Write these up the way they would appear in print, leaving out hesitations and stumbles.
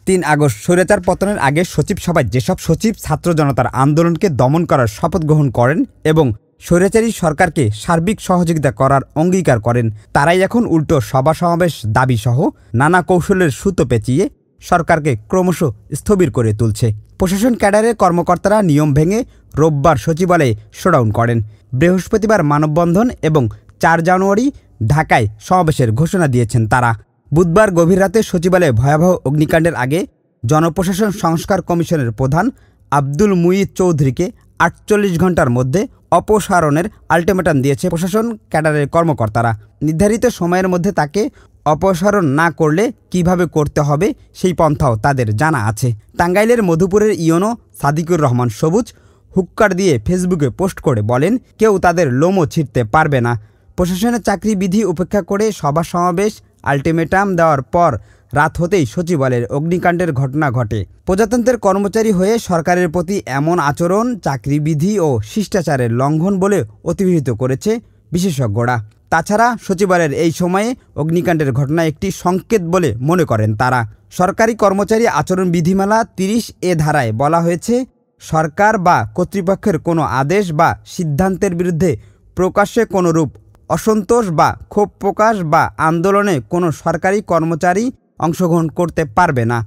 August স্বৈরাচার পতনের আগে সচিব সভায় যেসব সচিব ছাত্র জনতার আন্দোলনকে দমন করার শপথ গ্রহণ করেন এবং স্বৈরাচারী সরকারকে সার্বিক সহযোগিতা করার অঙ্গীকার করেন, তারাই এখন উল্টো সভা সমাবেশ দাবিসহ নানা কৌশলের সুতো পেঁচিয়ে সরকারকে ক্রমশ স্থবির করে তুলছে। প্রশাসন ক্যাডারের কর্মকর্তারা নিয়ম ভেঙে রোববার সচিবালয়ে শোডাউন করেন। বৃহস্পতিবার মানববন্ধন এবং ৪ জানুয়ারি ঢাকায় সমাবেশের ঘোষণা দিয়েছেন তারা। বুধবার গভীর রাতে সচিবালয়ে ভয়াবহ অগ্নিকাণ্ডের আগে জনপ্রশাসন সংস্কার কমিশনের প্রধান আব্দুল মুঈদ চৌধুরীকে ৪৮ ঘণ্টার মধ্যে অপসারণের আলটিমেটাম দিয়েছে প্রশাসন ক্যাডারের কর্মকর্তারা। নির্ধারিত সময়ের মধ্যে তাকে অপসারণ না করলে কিভাবে করতে হবে সেই পন্থাও তাদের জানা আছে। টাঙ্গাইলের মধুপুরের ইওনো সাদিকুর রহমান সবুজ হুক্কার দিয়ে ফেসবুকে পোস্ট করে বলেন, কেউ তাদের লোমও ছিঁড়তে পারবে না। প্রশাসনের চাকরি বিধি উপেক্ষা করে সভা সমাবেশ আলটিমেটাম দেওয়ার পর রাত হতেই সচিবালয়ের অগ্নিকাণ্ডের ঘটনা ঘটে। প্রজাতন্ত্রের কর্মচারী হয়ে সরকারের প্রতি এমন আচরণ চাকরিবিধি ও শিষ্টাচারের লঙ্ঘন বলে অভিহিত করেছে বিশেষজ্ঞরা। তাছাড়া সচিবালয়ের এই সময়ে অগ্নিকাণ্ডের ঘটনা একটি সংকেত বলে মনে করেন তারা। সরকারি কর্মচারী আচরণ বিধিমালা ৩০A ধারায় বলা হয়েছে, সরকার বা কর্তৃপক্ষের কোনো আদেশ বা সিদ্ধান্তের বিরুদ্ধে প্রকাশ্যে কোনোরূপ অসন্তোষ বা ক্ষোভ প্রকাশ বা আন্দোলনে কোনো সরকারি কর্মচারী অংশগ্রহণ করতে পারবে না।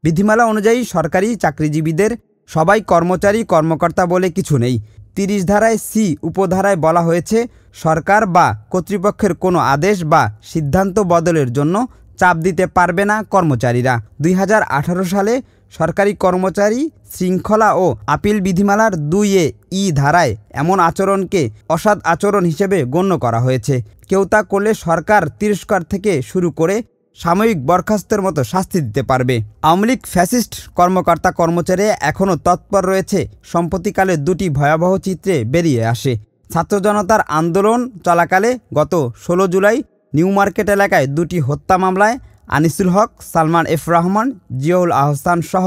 বিধিমালা অনুযায়ী সরকারি চাকরিজীবীদের সবাই কর্মচারী কর্মকর্তা বলে কিছু নেই। ৩০ ধারায় সি উপধারায় বলা হয়েছে, সরকার বা কর্তৃপক্ষের কোনো আদেশ বা সিদ্ধান্ত বদলের জন্য চাপ দিতে পারবে না কর্মচারীরা। ২০১৮ সালে সরকারি কর্মচারী শৃঙ্খলা ও আপিল বিধিমালার ২(এ)(ই) ধারায় এমন আচরণকে অসৎ আচরণ হিসেবে গণ্য করা হয়েছে। কেউ তা করলে সরকার তিরস্কার থেকে শুরু করে সাময়িক বরখাস্তের মতো শাস্তি দিতে পারবে। আওয়ামী লীগ ফ্যাসিস্ট কর্মকর্তা কর্মচারী এখনও তৎপর রয়েছে। সম্প্রতিকালে দুটি ভয়াবহ চিত্রে বেরিয়ে আসে। ছাত্র জনতার আন্দোলন চলাকালে গত ১৬ জুলাই নিউ মার্কেট এলাকায় দুটি হত্যা মামলায় আনিসুল হক, সালমান এফ রহমান, জিয়াউল আহসান সহ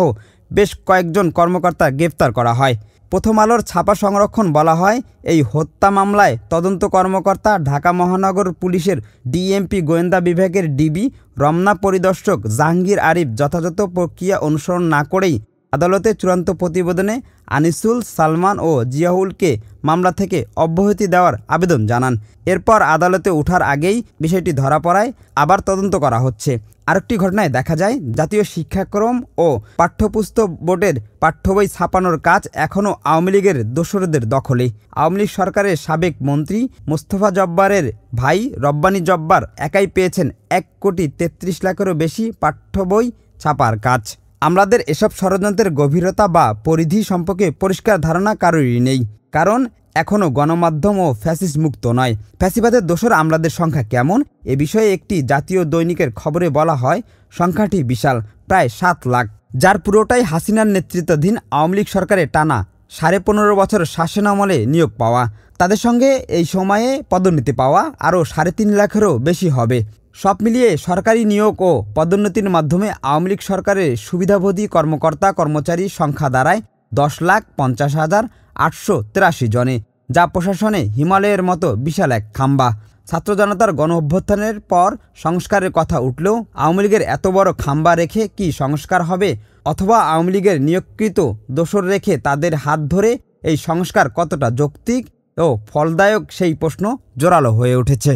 বেশ কয়েকজন কর্মকর্তা গ্রেপ্তার করা হয়। প্রথম আলোর ছাপা সংরক্ষণ বলা হয়, এই হত্যা মামলায় তদন্ত কর্মকর্তা ঢাকা মহানগর পুলিশের ডিএমপি গোয়েন্দা বিভাগের ডিবি রমনা পরিদর্শক জাহাঙ্গীর আরিফ যথাযথ প্রক্রিয়া অনুসরণ না করেই আদালতে চূড়ান্ত প্রতিবেদনে আনিসুল, সালমান ও জিয়াউলকে মামলা থেকে অব্যাহতি দেওয়ার আবেদন জানান। এরপর আদালতে ওঠার আগেই বিষয়টি ধরা পড়ায় আবার তদন্ত করা হচ্ছে। আরেকটি ঘটনায় দেখা যায়, জাতীয় শিক্ষাক্রম ও পাঠ্যপুস্তক বোর্ডের পাঠ্যবই ছাপানোর কাজ এখনও আওয়ামী লীগের দোসরদের দখলে। আওয়ামী লীগ সরকারের সাবেক মন্ত্রী মোস্তফা জব্বারের ভাই রব্বানী জব্বার একাই পেয়েছেন ১,৩৩,০০,০০০-এরও বেশি পাঠ্যবই ছাপার কাজ। আমলাদের এসব ষড়যন্ত্রের গভীরতা বা পরিধি সম্পর্কে পরিষ্কার ধারণা কারোরই নেই, কারণ এখনও গণমাধ্যম ও ফ্যাসিস্ট মুক্ত নয়। ফ্যাসিবাদের দোসর আমলাদের সংখ্যা কেমন এ বিষয়ে একটি জাতীয় দৈনিকের খবরে বলা হয়, সংখ্যাটি বিশাল, প্রায় ৭ লাখ, যার পুরোটাই হাসিনার নেতৃত্বাধীন আওয়ামী লীগ সরকারের টানা ১৫.৫ বছর শাসনামলে নিয়োগ পাওয়া। তাদের সঙ্গে এই সময়ে পদোন্নতি পাওয়া আরও ৩.৫ লাখেরও বেশি হবে। সব মিলিয়ে সরকারি নিয়োগ ও পদোন্নতির মাধ্যমে আওয়ামী লীগ সরকারের সুবিধাভোগী কর্মকর্তা কর্মচারীর সংখ্যা দাঁড়ায় ১০,৫০,৮৮৩ জনে, যা প্রশাসনে হিমালয়ের মতো বিশাল এক খাম্বা। ছাত্র জনতার গণ অভ্যুত্থানের পর সংস্কারের কথা উঠলেও আওয়ামী লীগের এত বড় খাম্বা রেখে কি সংস্কার হবে, অথবা আওয়ামী লীগের নিয়োগকৃত দোসর রেখে তাদের হাত ধরে এই সংস্কার কতটা যৌক্তিক ও ফলদায়ক সেই প্রশ্ন জোরালো হয়ে উঠেছে।